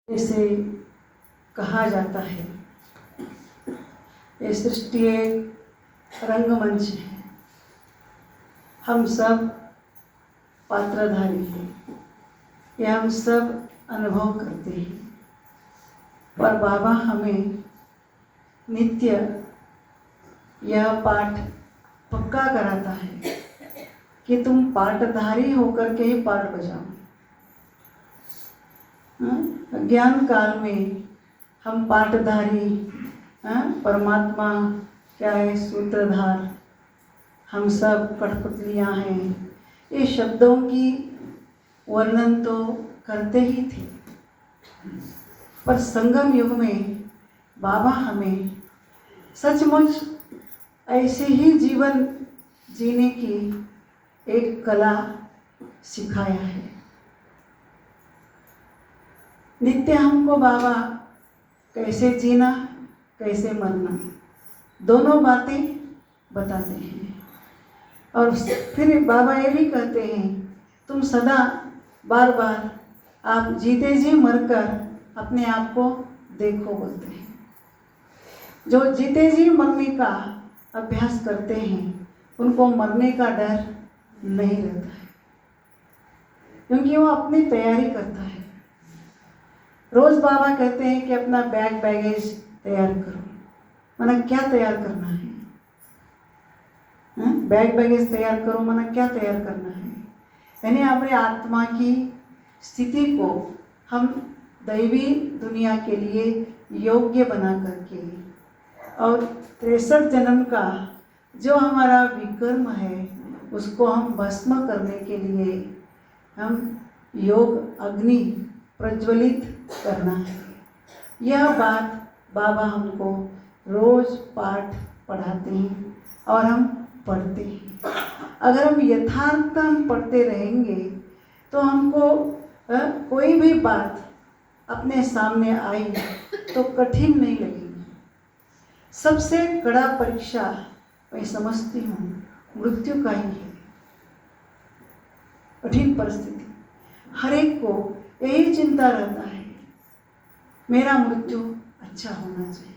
इसे कहा जाता है। ये सृष्टि एक रंगमंच है। हम सब पात्रधारी हैं, ये हम सब अनुभव करते हैं। पर बाबा हमें नित्य यह पाठ पक्का कराता है कि तुम पाठधारी होकर के ही पाठ बजाओ। ज्ञान काल में हम पाठधारी, परमात्मा क्या है, सूत्रधार, हम सब कठपुतलियाँ हैं, ये शब्दों की वर्णन तो करते ही थे। पर संगम युग में बाबा हमें सचमुच ऐसे ही जीवन जीने की एक कला सिखाया है। नित्य हमको बाबा कैसे जीना, कैसे मरना, दोनों बातें बताते हैं। और फिर बाबा ये भी कहते हैं, तुम सदा बार बार आप जीते जी मरकर अपने आप को देखो बोलते हैं। जो जीते जी मरने का अभ्यास करते हैं उनको मरने का डर नहीं रहता है, क्योंकि वो अपनी तैयारी करता है। रोज बाबा कहते हैं कि अपना बैगेज तैयार करो। माना क्या तैयार करना है? बैगेज तैयार करो माना क्या तैयार करना है? यानी अपने आत्मा की स्थिति को हम दैवी दुनिया के लिए योग्य बना करके, और 63 जन्म का जो हमारा विकर्म है उसको हम भस्म करने के लिए हम योग अग्नि प्रज्वलित करना है। यह बात बाबा हमको रोज पाठ पढ़ाते हैं और हम पढ़ते हैं। अगर हम यथार्थ हम पढ़ते रहेंगे तो हमको कोई भी बात अपने सामने आई तो कठिन नहीं लगेगी। सबसे कड़ा परीक्षा मैं समझती हूँ मृत्यु का ही है। कठिन परिस्थिति, हर एक को यही चिंता रहता है, मेरा मृत्यु अच्छा होना चाहिए,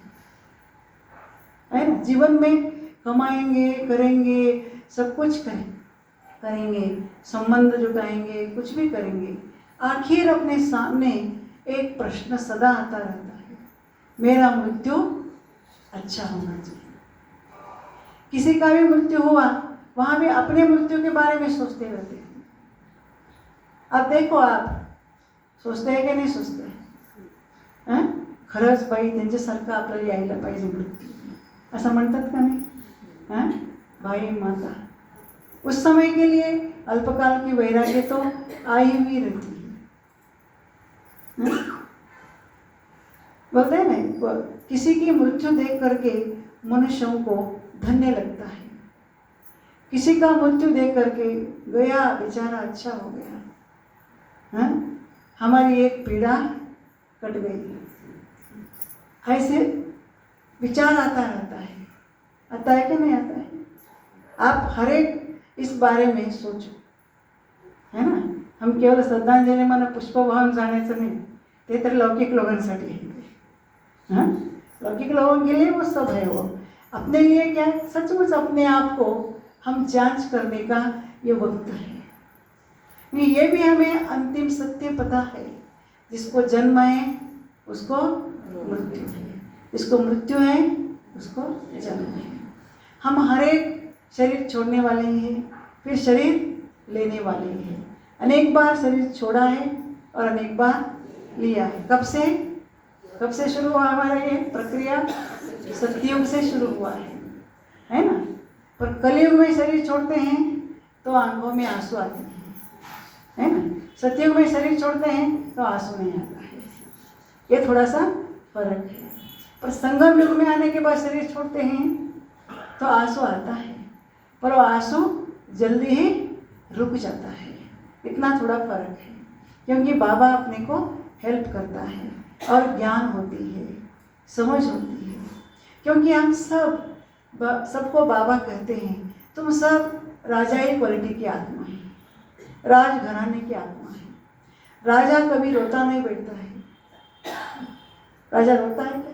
है ना। जीवन में कमाएंगे, करेंगे, सब कुछ करेंगे, संबंध जुटाएंगे, कुछ भी करेंगे, आखिर अपने सामने एक प्रश्न सदा आता रहता है, मेरा मृत्यु अच्छा होना चाहिए। किसी का भी मृत्यु हुआ वहाँ भी अपने मृत्यू के बारे में सोचते रहते हैं। अब देखो, आप सोचते हैं कि नाही सोचते? खरंच बाई त्यांच्यासारखं आपल्याला यायला पाहिजे मृत्यू, असं म्हणतात का नाही? भाई माता, उस समय के लिए अल्पकाल की वैराग्य तो आई हुई रहती है। बोलते हैं ना, किसी की मृत्यु देख करके मनुष्यों को धन्य लगता है। किसी का मृत्यु देख करके गया बेचारा, अच्छा हो गया, हमारी एक पीड़ा कट गई, ऐसे विचार आता रहता है। आता है कि नहीं आता है? आप हर एक इस बारे में सोचो, है ना। हम केवळ श्रद्धांजली म्हणा पुष्प वाहून जाण्याचं नाही, ते तर लौकिक लोकांसाठी आहे। लौकिक लोगों के लिए वो सब है, वो अपने लिए क्या है, सचमुच अपने आप को हम जांच करने का ये वक्त है। ये भी हमें अंतिम सत्य पता है, जिसको जन्म है उसको मृत्यु है, जिसको मृत्यु है उसको जन्म है। हम हर एक शरीर छोड़ने वाले ही हैं, फिर शरीर लेने वाले ही हैं। अनेक बार शरीर छोड़ा है और अनेक बार लिया है। कब से शुरू हुआ हमारा ये प्रक्रिया? सतयुग से शुरू हुआ है ना। पर कलयुग में शरीर छोड़ते हैं तो आंखों में आंसू आते हैं, है ना। सतयुग में शरीर छोड़ते हैं तो आंसू नहीं आता है। ये थोड़ा सा फर्क है। पर संगम युग में आने के बाद शरीर छोड़ते हैं तो आंसू आता है, पर वो आंसू जल्दी ही रुक जाता है। इतना थोड़ा फर्क है, क्योंकि बाबा अपने को हेल्प करता है और ज्ञान होती है, समझ होती है। क्योंकि हम सबको बाबा कहते हैं, तुम सब राजाई क्वालिटी की आत्मा है, राजघराने की आत्मा है। राजा कभी रोता नहीं बैठता है, राजा रोता है क्या?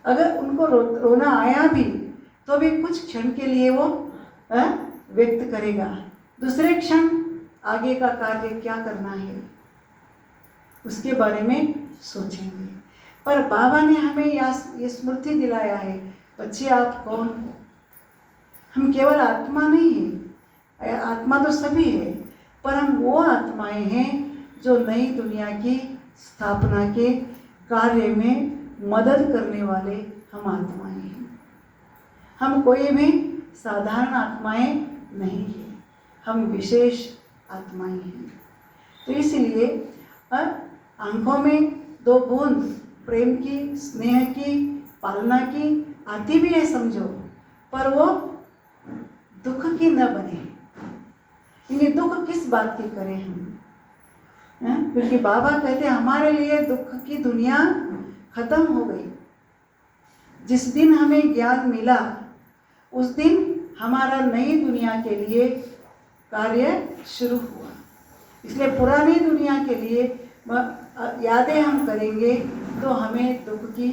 अगर उनको रोना आया भी तो भी कुछ क्षण के लिए वो व्यक्त करेगा, दूसरे क्षण आगे का कार्य क्या करना है उसके बारे में सोचेंगे। पर बाबा ने हमें ये स्मृति दिलाया है, बच्चे आप कौन हो? हम केवल आत्मा नहीं है, आत्मा तो सभी है, पर हम वो आत्माएं हैं जो नई दुनिया की स्थापना के कार्य में मदद करने वाले हम आत्माएं हैं। हम कोई भी साधारण आत्माएं नहीं हैं, हम विशेष आत्माएं हैं। तो इसलिए आंखों में 2 बूंद प्रेम की, स्नेह की, पालना की आती भी है समझो, पर वो दुख की न बने। इन्हें दुख किस बात की करें हम? क्योंकि बाबा कहते हैं हमारे लिए दुख की दुनिया खत्म हो गई। जिस दिन हमें ज्ञान मिला उस दिन हमारा नई दुनिया के लिए कार्य शुरू हुआ। इसलिए पुरानी दुनिया के लिए यादें हम करेंगे तो हमें दुख की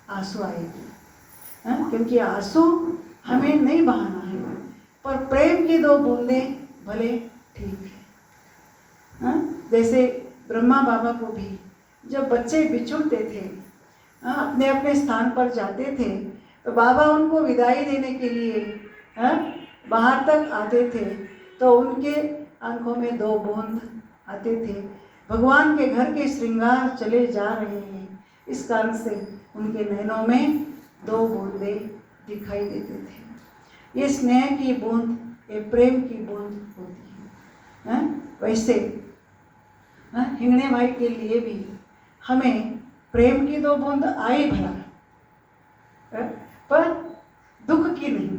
आंसू आएगी, क्योंकि आंसू हमें नहीं बहाना है, पर प्रेम की 2 बूंदें भले ठीक है। जैसे ब्रह्मा बाबा को भी जब बच्चे बिछुड़ते थे, अपने अपने स्थान पर जाते थे, तो बाबा उनको विदाई देने के लिए बाहर तक आते थे, तो उनके आंखों में 2 बूंद आते थे। भगवान के घर के श्रृंगार चले जा रहे हैं, इस कारण से उनके नैनों में 2 बूंदें दिखाई देते थे। ये स्नेह की बूंद, ये प्रेम की बूंद होती है। वैसे हिंगणे भाई के लिए भी हमें प्रेम की 2 बूंद आई भला, पर दुख की नहीं,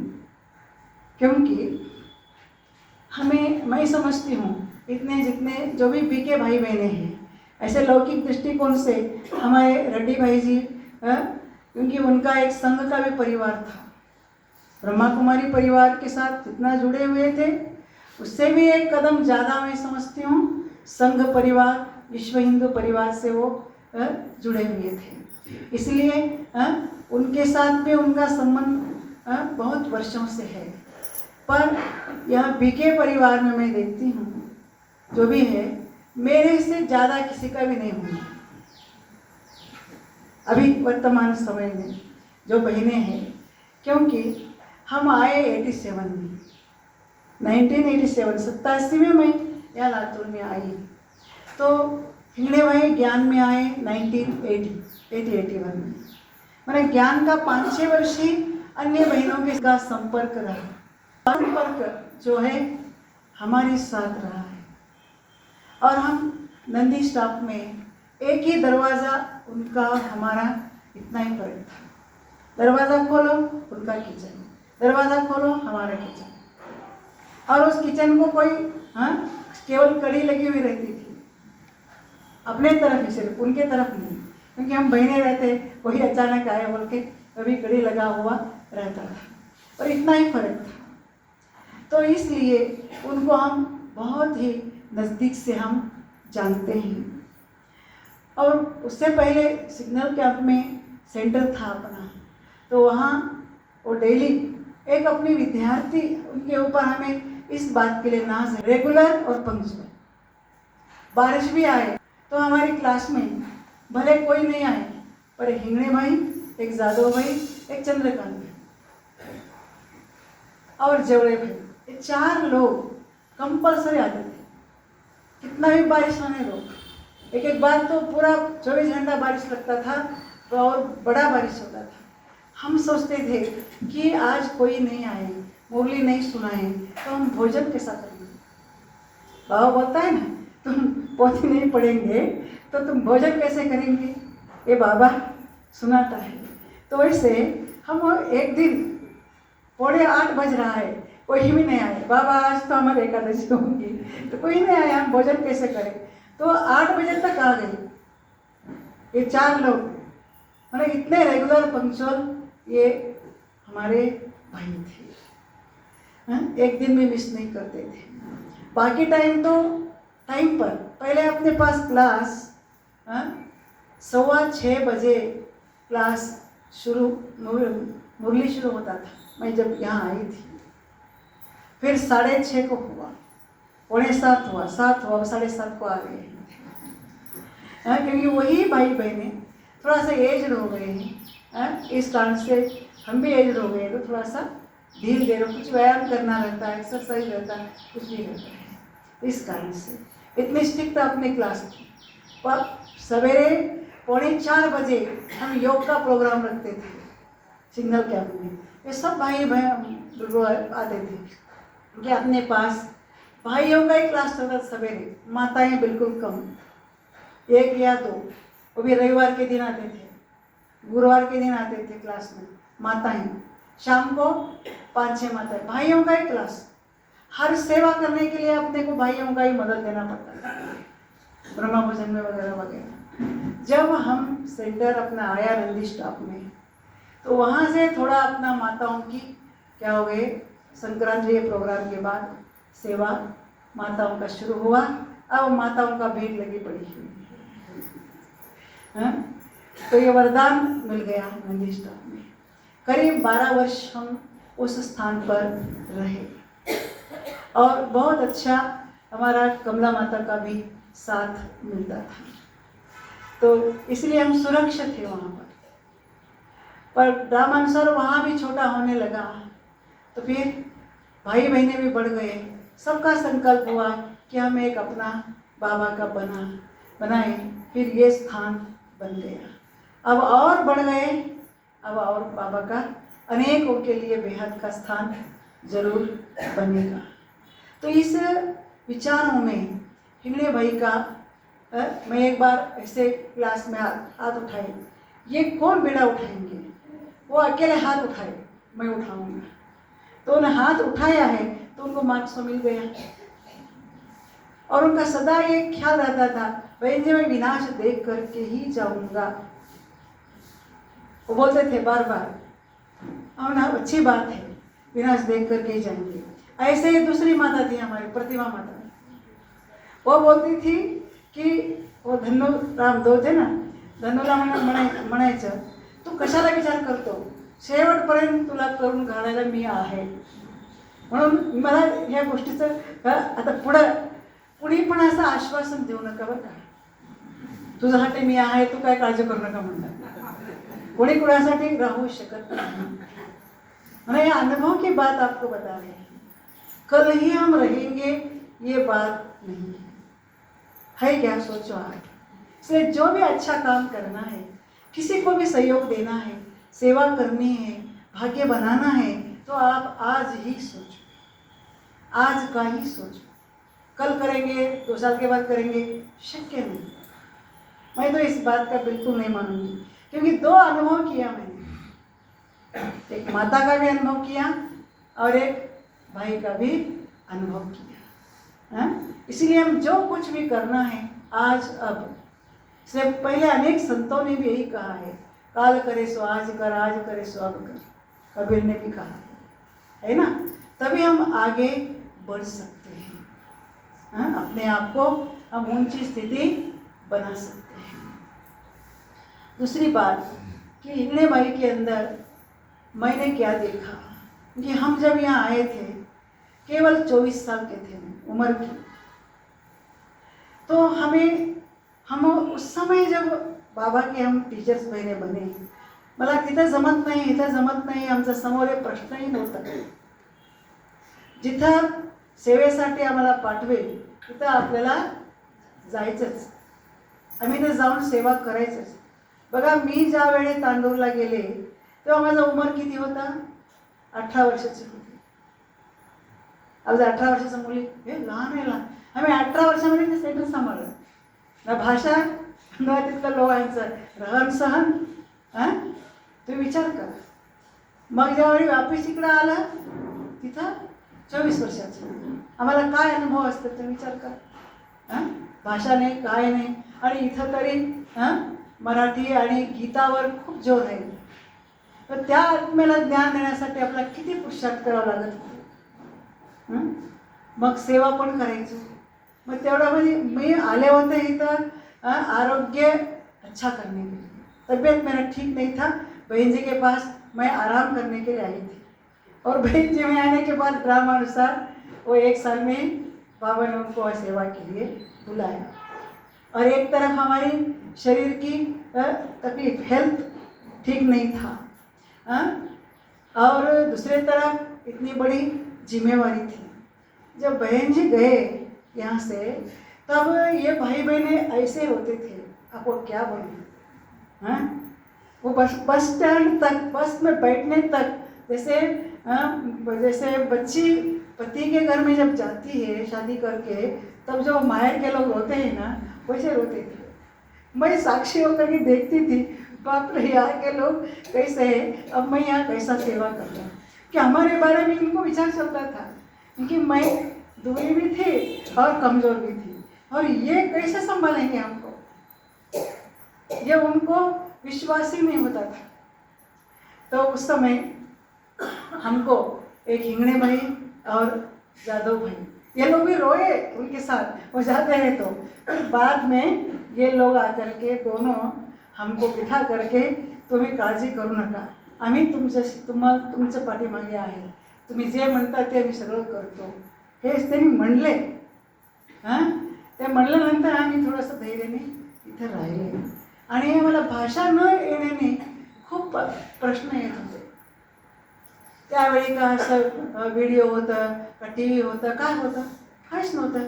क्योंकि मैं समझती हूँ इतने जितने जो भी बीके भाई बहने हैं, ऐसे लौकिक दृष्टिकोण से हमारे रेड्डी भाई जी, क्योंकि उनका एक संघ का भी परिवार था, ब्रह्मा कुमारी परिवार के साथ जितना जुड़े हुए थे उससे भी एक कदम ज़्यादा मैं समझती हूँ संघ परिवार, विश्व हिंदू परिवार से वो जुड़े हुए थे। इसलिए उनके साथ भी उनका संबंध बहुत वर्षों से है। पर यह बीके परिवार में मैं देखती हूँ जो भी है, मेरे से ज़्यादा किसी का भी नहीं हुआ। अभी वर्तमान समय में जो बहनें हैं, क्योंकि हम आए 87 में, 1987 87 में मैं यहाँ लातूर में आई, तो हिंगणे भाई ज्ञान में आए 1981 में। मैंने ज्ञान का 5-6 वर्ष ही अन्य बहनों के साथ संपर्क रहा, संपर्क जो है हमारे साथ रहा है। और हम नंदी स्टॉप में एक ही दरवाज़ा उनका हमारा इतना ही फर्क था। दरवाज़ा खोलो उनका किचन, दरवाज़ा खोलो हमारा किचन, और उस किचन को कोई केवल कड़ी लगी हुई रहती थी अपने तरफ ही, सिर्फ उनके तरफ नहीं, क्योंकि हम बहने रहते, कोई अचानक आए बोल के कभी कड़ी लगा हुआ रहता था, और इतना ही फर्क था। तो इसलिए उनको हम बहुत ही नज़दीक से हम जानते हैं। और उससे पहले सिग्नल कैंप में सेंटर था अपना, तो वहाँ वो डेली एक अपनी विद्यार्थी, उनके ऊपर हमें इस बात के लिए नाज है, रेगुलर और पंक्चुअल। बारिश भी आए तो हमारी क्लास में भले कोई नहीं आए, पर हिंगणे भाई, एक जादव भाई, एक चंद्रकांत और जवड़े भाई, ये 4 लोग कंपल्सरी आते थे, कितना भी बारिश होने दो। एक बार तो पूरा 24 घंटा बारिश लगता था, तो और बड़ा बारिश होता था। हम सोचते थे कि आज कोई नहीं आए, मुरली नहीं सुनाए, तो हम भोजन कैसा करेंगे? बाबा बोलता है ना, तुम पोथी नहीं पढ़ेंगे तो तुम भोजन कैसे करेंगे? ये बाबा सुनाता है। तो वैसे हम एक दिन 7:45 बज रहा है, कोई भी नहीं आए, बाबा आज तो हमारे एकादशी होगी, तो कोई नहीं आया, हम भोजन कैसे करें? तो 8 बजे तक आ गए ये 4 लोग, मतलब इतने रेगुलर पंक्चुअल ये हमारे भाई थे। एक दिन भी मिस नहीं करते थे, बाकी टाइम तो टाइम पर। पहले अपने पास क्लास 6:15 बजे क्लास शुरू, मुरली शुरू होता था, मैं जब यहाँ आई थी। फिर 6:30 को हुआ, 6:45 हुआ, 7 हुआ, 7:30 को आ गए हैं। क्योंकि वही भाई बहने थोड़ा सा एज हो गए हैं, इस कारण से हम भी एज हो गए, तो थोड़ा सा धीरे धीरे कुछ व्यायाम करना रहता है, एक्सरसाइज रहता है, कुछ भी रहता है। इस कारण से इतनी स्ट्रिक्ट अपनी क्लास थी। पर सवेरे 3:45 बजे हम योग का प्रोग्राम रखते थे सिग्नल कैंप में। ये सब भाई बहन आते थे, क्योंकि अपने पास भाइयों का ही क्लास चलता था सवेरे, माताएं बिल्कुल कम, 1 या 2, वो भी रविवार के दिन आते थे, गुरुवार के दिन आते थे क्लास में माताएं। शाम को 5-6 माताएं, भाइयों का ही क्लास। हर सेवा करने के लिए अपने को भाइयों का ही मदद देना पड़ता था, ब्रह्मा भोजन में वगैरह वगैरह। जब हम सेंटर अपना आया नंदी स्टॉप में, तो वहाँ से थोड़ा अपना माताओं की क्या हो गए, संक्रांति प्रोग्राम के बाद सेवा माताओं का शुरू हुआ। अब माताओं का भीड़ लगी पड़ी हुई है। तो ये वरदान मिल गया नंदी स्टॉप में। करीब 12 वर्ष हम उस स्थान पर रहे और बहुत अच्छा हमारा कमला माता का भी साथ मिलता था, तो इसलिए हम सुरक्षित थे वहाँ पर रामानुसार वहाँ भी छोटा होने लगा, तो फिर भाई बहनें भी बढ़ गए। सबका संकल्प हुआ कि हम एक अपना बाबा का बनाए, फिर ये स्थान बन गया। अब और बढ़ गए, अब और बाबा का अनेकों के लिए बेहद का स्थान जरूर बनेगा। तो इस विचारों में हिंगड़े भाई का मैं एक बार ऐसे क्लास में हाथ उठाए, ये कौन बेड़ा उठाएंगे, वो अकेले हाथ उठाए, मैं उठाऊंगा। तो उन्हें हाथ उठाया है तो उनको मार्क्स मिल गया। और उनका सदा ये ख्याल रहता था, भाई जी मैं विनाश देख करके ही जाऊंगा, वो बोलते थे बार बार। और अच्छी बात है, विनाश देख करके ही जाएंगे। ऐसे ही दूसरी माता थी हमारी प्रतिमा माता, वो बोलती थी कि वो धन्नूराम दो थे ना, धन्नूराम म्हणायचं, तू कशाला विचार करतो, शेवटपर्यंत तुला करून घालायला मी आहे. म्हणून मला ह्या गोष्टीचं आता पुढे पण असं आश्वासन देऊ नका बरं का, तुझ्यासाठी मी आहे, तू काय काळजी करू नका म्हणतात. कोणी कुणासाठी राहू शकत नाही. मैंने अनुभव की बात आपको बता रही है, कल ही हम रहेंगे ये बात नहीं है क्या, सोचो आज। इसलिए जो भी अच्छा काम करना है, किसी को भी सहयोग देना है, सेवा करनी है, भाग्य बनाना है, तो आप आज ही सोचो, आज का ही सोचो। कल करेंगे, 2 साल के बाद करेंगे, शक्य नहीं। मैं तो इस बात का बिल्कुल नहीं मानूंगी, क्योंकि 2 अनुभव किया मैंने, एक माता का भी अनुभव किया और एक भाई का भी अनुभव किया। इसलिए हम जो कुछ भी करना है आज अब, इसलिए पहले अनेक संतों ने भी यही कहा है, काल करे सो आज कर, आज करे सो अब कर, कबीर ने भी कहा है ना। तभी हम आगे बढ़ सकते हैं, अपने आप को हम ऊंची स्थिति बना सकते हैं। दूसरी बात कि हिंगड़े भाई के अंदर मैंने क्या देखा कि हम जब यहाँ आए थे केवल 24 साल के थे उम्र की, तो हम उस समय जब बाबा के हम टीचर्स पहिले बने, मला तिथं जमत नाही, इथं जमत नाही, आमचा समोर एक प्रश्नही नव्हता. जिथं सेवेसाठी आम्हाला पाठवेल तिथं आपल्याला जायचंच, आम्ही तर जाऊन सेवा करायचंच. बघा मी ज्या वेळी तांडूरला गेले तेव्हा माझा उमर किती होता, 18 वर्षाची होती. आज 18 वर्षाची मुली हे लहान आहे, लहान. आम्ही 18 वर्षामध्ये ते सेंटर सांभाळलं, ना भाषा ना तिथलं लोकांचं रहन सहन. तुम्ही विचार करा. मग ज्यावेळी वापिस इकडं आलं तिथं 24 वर्षाचं, आम्हाला काय अनुभव असतात ते विचार करा. भाषा नाही, काय नाही, आणि इथं तरी मराठी आणि गीतावर खूप जोर आहे. तर त्या आत्म्याला ज्ञान देण्यासाठी आपल्याला किती पुरुषार्थ करावा लागत. मग सेवा पण करायचो. मग तेवढ्यामध्ये मी आले होते इथं आरोग्य अच्छा करने के लिए, तबीयत मेरा ठीक नहीं था। बहन जी के पास मैं आराम करने के लिए आई थी, और बहन जी में आने के बाद ड्रामानुसार वो 1 साल में बाबा ने उनको सेवा के लिए बुलाया। और एक तरफ हमारी शरीर की तकलीफ, हेल्थ ठीक नहीं था, और दूसरे तरफ इतनी बड़ी जिम्मेवारी थी। जब बहन जी गए यहाँ से, तब ये भाई बहने ऐसे होते थे, आपको क्या बोलूं, वो बस स्टैंड तक, बस में बैठने तक, जैसे बच्ची पति के घर में जब जाती है शादी करके, तब जो मायर के लोग रोते हैं ना, वैसे रोते थे। मैं साक्षी होकर के देखती थी, बाप रे यहाँ के लोग कैसे है, अब मैं यहाँ कैसा सेवा कर रहा हूँ। कि हमारे बारे में इनको विचार चलता था, क्योंकि मैं दूरी भी थी और कमज़ोर भी थी, और ये कैसे संभालेंगे हमको, ये उनको विश्वास ही नहीं होता था। तो उस समय हमको एक हिंगणे भाई और जादव भाई, ये लोग भी रोए उनके साथ, वो जाते हैं। तो फिर बाद में ये लोग आकर के दोनों हमको बिठा करके, तुम्ही काळजी करू नका, आम्ही तुमच्या पाठीमागे आहे, तुम्ही जे म्हणता ते आम्ही सगळं करतो, हेच त्यांनी म्हणले. ते म्हणल्यानंतर आम्ही थोडंसं धैर्याने इथे राहिले. आणि मला भाषा न येण्याने खूप प्रश्न येत होते. त्यावेळी का असं व्हिडिओ होतं का टी व्ही होतं, काय होतं, काहीच नव्हतं.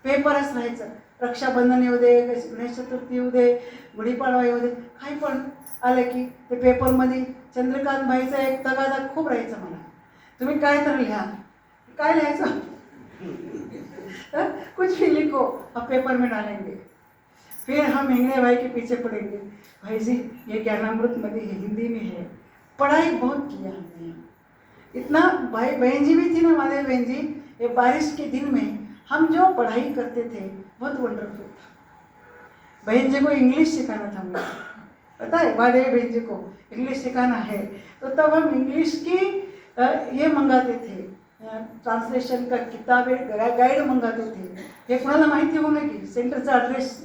पेपरच राहायचं. रक्षाबंधन येऊ दे, गणेश चतुर्थी येऊ दे, गुढीपाडवा येऊ दे, काही पण आलं की ते पेपरमध्ये चंद्रकांत भाईचा एक तगादा खूप राहायचा. मला तुम्ही काय तर लिहा, काय लिहायचं, कुछ भी लिखो, अब पेपर में डालेंगे. फिर हम हिंगणे भाई के पीछे पड़ेंगे, भाई जी ये ज्ञानामृत में है, हिंदी में है. पढ़ाई बहुत किया हमने, इतना. भाई बहन जी भी थी ना, महादेव बहन जी, ये बारिश के दिन में हम जो पढ़ाई करते थे बहुत वंडरफुल था. बहन जी को इंग्लिश सिखाना था मुझे, पता है, महादेव बहन जी को इंग्लिश सिखाना है. तो तब हम इंग्लिश की ये मंगाते थे, ट्रांसलेशन का किताबें, गाईड मंगाते थे. हे कोणाला माहिती होणं की सेंटरचा ॲड्रेस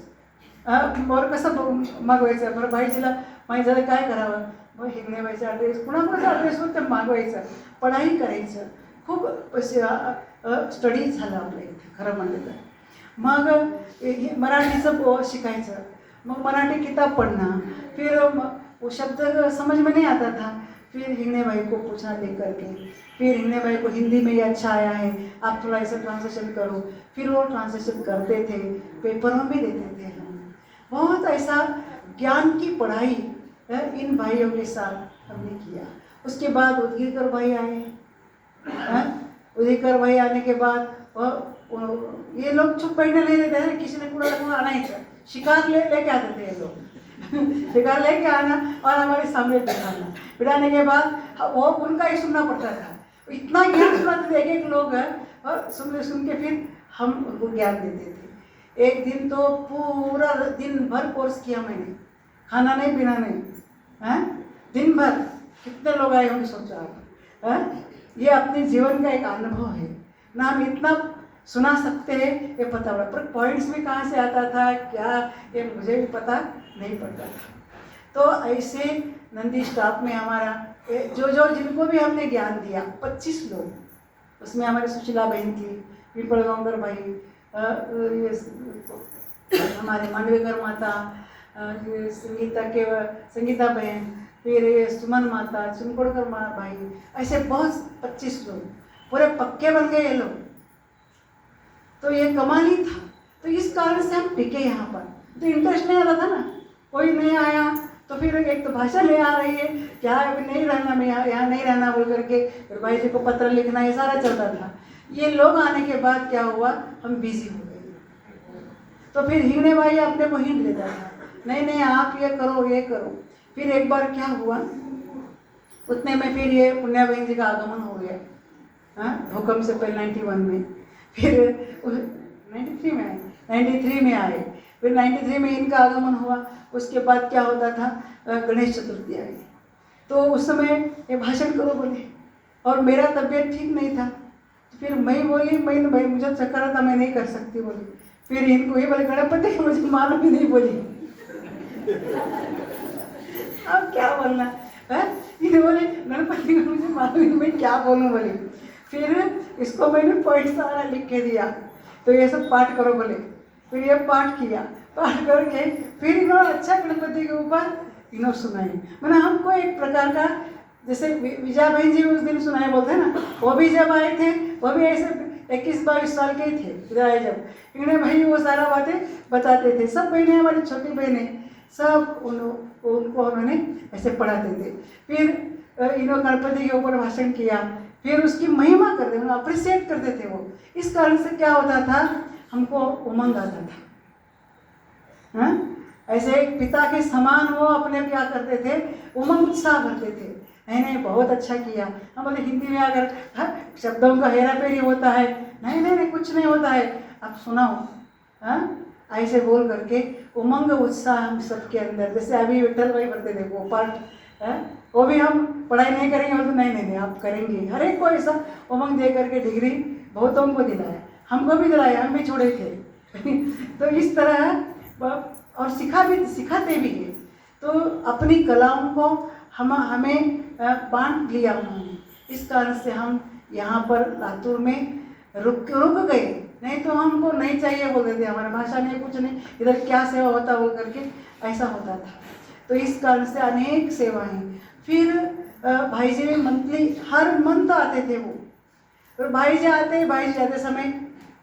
बरं कसं मागवायचं, बरं भाईजीला माहीत झालं काय करावं, मग हिंगणेबाईचा ॲड्रेस, कुणाकुणाचा ॲड्रेसवर ते मागवायचं, पढाई करायचं. खूप स्टडी झालं आपल्या इथे खरं म्हणलं तर. मग मराठीचं शिकायचं, मग मराठी किताब पढ़ना. फिर वो शब्द समझ में नहीं आता था, फिर हिंगणे भाई को पूछना देख करके, फिर हिंगणे भाई को हिंदी में ये अच्छा आया है, आप थोड़ा ऐसा ट्रांसलेशन करो. फिर वो ट्रांसलेशन करते थे, पेपर में भी देते थे. हम बहुत ऐसा ज्ञान की पढ़ाई इन भाइयों के साथ हमने किया. उसके बाद उदगीरकर भाई आए. उदगीरकर भाई आने के बाद ये लोग चुप बैठने नहीं देते हैं, किसी ने कुड़ा आनायचं, शिकार लेके आते थे ये लोग. शिकार लेके आना और हमारे सामने बिठाना. बिठाने के बाद वो उनका ही सुनना पड़ता था. इतना ज्ञान सुनाते थे एक लोग, और सुन के फिर हम उनको ज्ञान देते थे. एक दिन तो पूरा दिन भर कोर्स किया मैंने, खाना नहीं पीना नहीं, दिन भर. कितने लोग आए होंगे सोचो आप. ये अपने जीवन का एक अनुभव है ना, हम इतना सुना सकते हैं ये पता पड़ा, पर पॉइंट्स में कहाँ से आता था क्या, ये मुझे भी पता नहीं पड़ता था. तो ऐसे नंदी स्टाफ में हमारा जो जिनको भी हमने ज्ञान दिया 25 लोग, उसमें हमारी सुशीला बहन थी, पिपलगांवकर भाई, हमारे मांडवेकर माता, संगीता बहन, फिर सुमन माता, चुनकोड़कर भाई, ऐसे बहुत 25 लोग पूरे पक्के बन गए ये लोग. तो ये कमाल ही था. तो इस कारण से हम टिके यहाँ पर. तो इंटरेस्ट नहीं आ रहा था ना, कोई नहीं आया तो फिर एक तो भाषा ले आ रही है, क्या नहीं रहना, मैं यहाँ नहीं रहना बोल करके फिर भाई जी को पत्र लिखना, ये सारा चलता था. ये लोग आने के बाद क्या हुआ, हम बिजी हो गए. तो फिर हिंगणे भाई अपने को हिंट देता था, नहीं नहीं आप ये करो ये करो. फिर एक बार क्या हुआ, उतने में फिर ये पुण्या बहन जी का आगमन हो गया. भूकंप से पहले 91 में, फिर 93 में आए. फिर 93 में इनका आगमन हुआ. उसके बाद क्या होता था, गणेश चतुर्थी आई. तो उस समय ये भाषण करो बोले, और मेरा तबीयत ठीक नहीं था. तो फिर मैं बोली, मैं भाई मुझे चक्कर आता, मैं नहीं कर सकती बोली. फिर इनको ये बोले गणपति मुझे मालूम ही नहीं बोली. बोलना है। ये बोले गणपति को मुझे मालूम नहीं मैं क्या बोलूँ बोले। फिर इसको मैंने पॉइंट सारा लिख के दिया, तो ये सब पाठ करो बोले। फिर ये पाठ किया, पाठ करके फिर इन्होंने अच्छा गणपति के ऊपर इन्होंने सुनाई। मैंने हमको एक प्रकार का, जैसे विजया बहन जी उस दिन सुनाए बोलते हैं ना, वो भी जब आए थे वो भी ऐसे 21-22 साल के ही थे इधर आए जब, इन्हें भाई वो सारा बातें बताते थे। सब बहनें, हमारी छोटी बहनें सब उनको उन्होंने ऐसे पढ़ाते थे। फिर इन्होंने गणपति के ऊपर भाषण किया, फिर उसकी महिमा करते, उन्हें अप्रिशिएट करते थे वो। इस कारण से क्या होता था, हमको उमंग आता था। हाँ, ऐसे एक पिता के समान वो अपने क्या करते थे, उमंग उत्साह भरते थे। नहीं बहुत अच्छा किया। हम बोले हिंदी में अगर शब्दों का हेरा फेरी होता है, नहीं कुछ नहीं होता है, आप सुनाओ। हाँ, ऐसे बोल करके उमंग उत्साह हम सबके अंदर, जैसे अभी विठल भाई पढ़ते थे वो पाठ, वो भी हम पढ़ाई नहीं करेंगे, बोलते नहीं आप करेंगे। हर एक को ऐसा उमंग दे करके डिग्री बहुतों को दिलाया, हमको भी दिलाया, हम भी छोड़े थे। तो इस तरह और सिखाते भी है। तो अपनी कलाओं को हमें बांट लिया उन्होंने। इस कारण से हम यहाँ पर लातूर में रुक गए, नहीं तो हमको नहीं चाहिए बोलते थे, हमारी भाषा नहीं, कुछ नहीं, इधर क्या सेवा होता बोल करके ऐसा होता था। तो इस कारण से अनेक सेवाएं। फिर भाई जी मंथली हर मंथ आते थे वो, और भाई जी जाते समय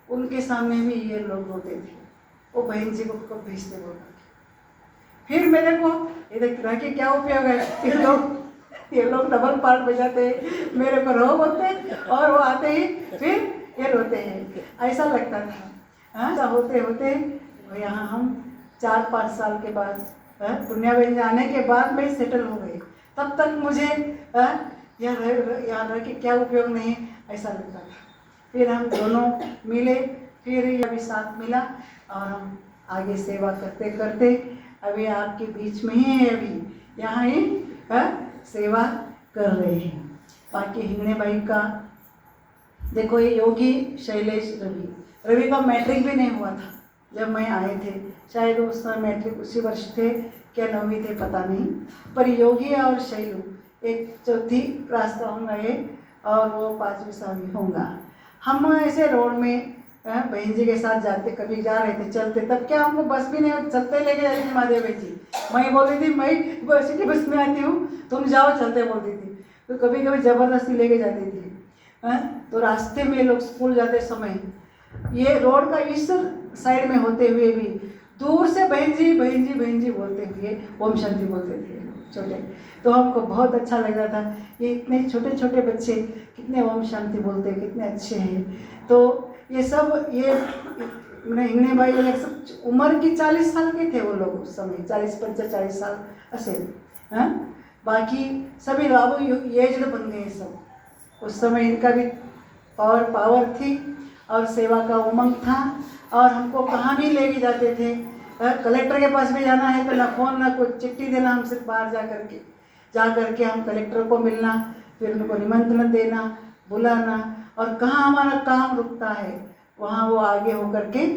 उनके सामने भी ये लोग रोते थे, वो बहन जी को कब भेजते बोल करके। फिर मेरे को इधर रह के क्या उपयोग है, ये लोग डबल पार्ट बजाते, मेरे को रो बोलते, और वो आते ही फिर ये रोते हैं, ऐसा लगता था। ऐसा होते होते यहाँ हम 4-5 साल के बाद, पुण्याबेन जाने के बाद मैं सेटल हो गई। तब तक मुझे यहाँ रह के क्या उपयोग नहीं, ऐसा लगता था। फिर हम दोनों मिले, फिर ये भी साथ मिला, और हम आगे सेवा करते करते अभी आपके बीच में ही है, अभी यहाँ ही सेवा कर रहे हैं। बाकी हिंगणे भाई का देखो, ये योगी शैलेश रवि का मैट्रिक भी नहीं हुआ था जब मैं आए थे, शायद उस समय मैट्रिक उसी वर्ष थे क्या 9वीं थे पता नहीं। पर योगी और शैलू एक 4थी क्लास का होंगे और वो 5वीं 6वीं होगा। हम ऐसे रोड में बहन जी के साथ जाते, कभी जा रहे थे चलते, तब क्या हमको बस भी नहीं, चलते लेके जाती थी महादेव बहन जी। मैं बोलती थी मैं सिटी बस में आती हूँ, तुम जाओ चलते बोलती थी। तो कभी कभी ज़बरदस्ती लेके जाती थी। तो रास्ते में लोग स्कूल जाते समय ये रोड का इस साइड में होते हुए भी दूर से बहन जी बोलते हुए ओम शांति बोलते थे छोटे। तो हमको बहुत अच्छा लग रहा था, ये इतने छोटे छोटे बच्चे कितने ओम शांति बोलते हैं, कितने अच्छे हैं। तो ये सब ये हिंगणे भाई वगैरह सब उम्र की 40 साल के थे वो लोग उस समय, 40-45 साल असेल। बाकी सभी बाबू एजड बन गए सब। उस समय इनका भी पावर थी और सेवा का उमंग था, और हमको कहाँ भी लेके जाते थे। कलेक्टर के पास भी जाना है तो ना फ़ोन ना कुछ, चिट्ठी देना, हम सिर्फ बाहर जा करके हम कलेक्टर को मिलना, फिर उनको निमंत्रण देना, बुलाना, और कहाँ हमारा काम रुकता है वहाँ वो आगे होकर के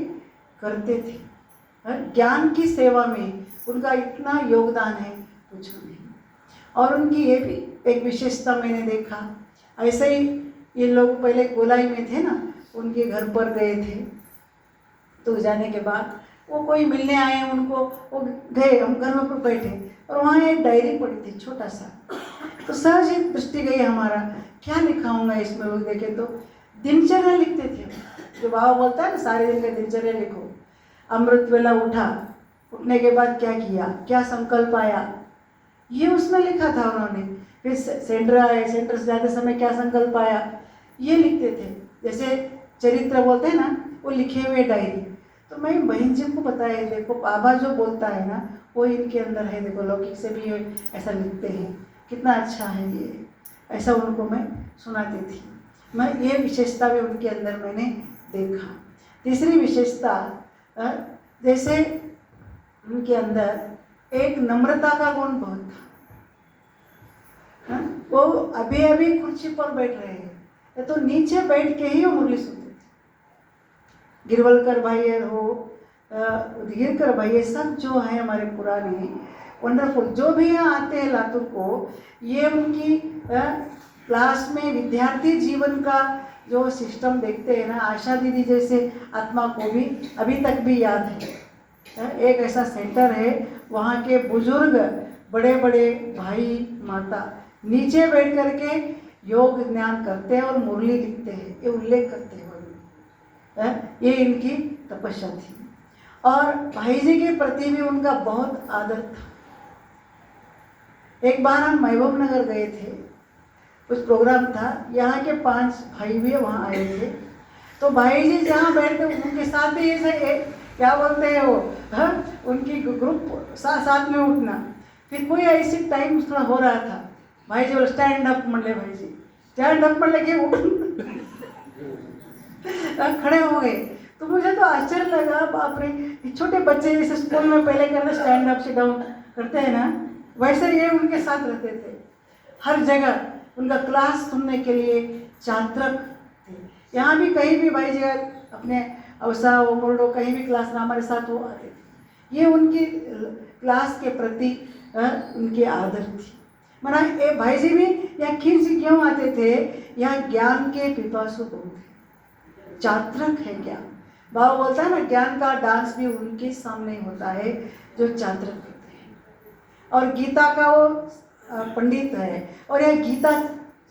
करते थे। ज्ञान की सेवा में उनका इतना योगदान है पूछो नहीं। और उनकी ये भी एक विशेषता मैंने देखा, ऐसे ही ये लोग पहले गोलाई में थे ना, उनके घर पर गए थे, तो जाने के बाद वो कोई मिलने आए उनको, वो गए, हम घर में पर बैठे, और वहाँ एक डायरी पड़ी थी छोटा सा। तो सहज ही दृष्टि गई हमारा, क्या लिखा होगा इसमें, वो देखे तो दिनचर्या लिखते थे, जो बाबा बोलता है ना सारे दिन का दिनचर्या लिखो। अमृत वेला उठा, उठने के बाद क्या किया, क्या संकल्प आया, ये उसमें लिखा था उन्होंने। फिर सेंटर आए, सेंटर से जाते समय क्या संकल्प आया, ये लिखते थे। जैसे चरित्र बोलते हैं ना, वो लिखे हुए डायरी। तो मैं बहन जी को बताया, देखो बाबा जो बोलता है ना वो इनके अंदर है, देखो लौकिक से भी ऐसा लिखते हैं, कितना अच्छा है ये, ऐसा उनको मैं सुनाती थी। मैं ये विशेषता भी उनके अंदर मैंने देखा। तीसरी विशेषता, जैसे उनके अंदर एक नम्रता का गुण बहुत था। वो अभी अभी कुर्सी पर बैठ रहे हैं तो नीचे बैठ के ही वो मुरली सुनते थे। गिरवलकर भाई हो, उदगीरकर भाई, सब जो है हमारे पुराने, वंडरफुल। जो भी यहाँ आते हैं लातूर को, ये उनकी क्लास में विद्यार्थी जीवन का जो सिस्टम देखते हैं ना, आशा दीदी जैसे आत्मा को भी अभी तक भी याद है। एक ऐसा सेंटर है, वहाँ के बुजुर्ग बड़े बड़े भाई माता नीचे बैठ करके योग ज्ञान करते हैं और मुरली लिखते हैं, ये उल्लेख करते हैं। ये इनकी तपस्या थी। और भाई जी के प्रति भी उनका बहुत आदर था। एक बार हम महबूब नगर गए थे, कुछ प्रोग्राम था, यहाँ के 5 भाई भी वहाँ आए थे। तो भाई जी जहाँ बैठते उनके साथ ही ऐसे क्या बोलते हैं वो, उनकी ग्रुप साथ में उठना। फिर कोई ऐसी टाइम थोड़ा हो रहा था, भाई जी बोले स्टैंड अप म्हणले, भाई जी स्टैंड अप म्हणले कि उठ खड़े हो गए। तो मुझे तो आश्चर्य लगा, बाप रे, छोटे बच्चे जैसे स्कूल में पहले करते स्टैंड अप सिट डाउन करते हैं ना, वैसे ये उनके साथ रहते थे। हर जगह उनका क्लास सुनने के लिए चात्रक थे। यहाँ भी कहीं भी भाई जी अपने अवसा वो मोर्डो कहीं भी क्लास में हमारे साथ वो आते थे। ये उनकी क्लास के प्रति उनकी आदर थी। मना ये भाई जी भी यहाँ खींच क्यों आते थे, यहाँ ज्ञान के पिपासु बहुत थे, चात्रक है ज्ञान। बाबा बोलता है ना, ज्ञान का डांस भी उनके सामने होता है जो चात्रक होते हैं। और गीता का वो पंडित है, और यह गीता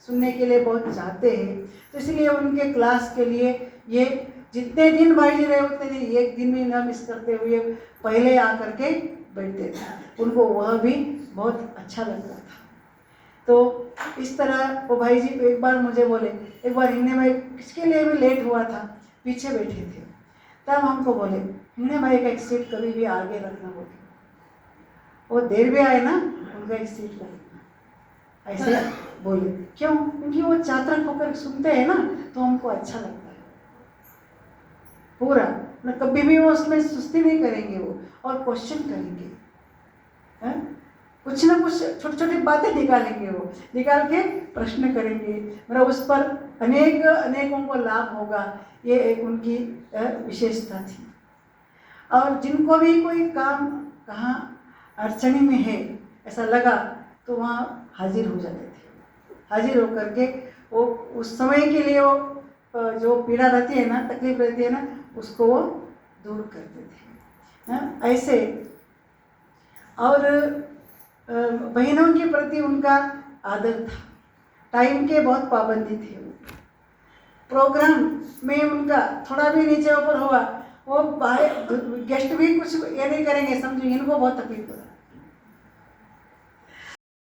सुनने के लिए बहुत चाहते हैं। तो इसलिए उनके क्लास के लिए ये जितने दिन भाई जी रहे उतने दिन, एक दिन भी न मिस करते हुए पहले आकर के बैठते थे। उनको वह भी बहुत अच्छा लगता था। तो इस तरह वो भाई जी एक बार मुझे बोले, एक बार हिंगने भाई किसके लिए भी लेट हुआ था, पीछे बैठे थे, तब हमको बोले हिंगने भाई का एक सीट कभी भी आगे रखना बोले, वो देर भी आए ना उनका एक सीट रखना, ऐसे बोले। क्यों? क्योंकि वो चात्रक होकर सुनते हैं ना, तो हमको अच्छा लगता है पूरा ना, कभी भी वो उसमें सुस्ती नहीं करेंगे वो, और क्वेश्चन करेंगे, कुछ ना कुछ छोटी छोटी बातें निकालेंगे, वो निकाल के प्रश्न करेंगे, मतलब उस पर अनेकों को लाभ होगा। ये एक उनकी विशेषता थी। और जिनको भी कोई काम कहाँ अड़चनी में है ऐसा लगा, तो वहाँ हाजिर हो जाते थे। हाजिर होकर के वो उस समय के लिए वो जो पीड़ा रहती है ना, तकलीफ रहती है ना, उसको वो दूर करते थे। ऐसे और बहनों के प्रति उनका आदर था। टाइम के बहुत पाबंदी थे। वो प्रोग्राम में उनका थोड़ा भी नीचे ऊपर हुआ, वो गेस्ट भी कुछ ये नहीं करेंगे, समझो इनको बहुत तकलीफ होता।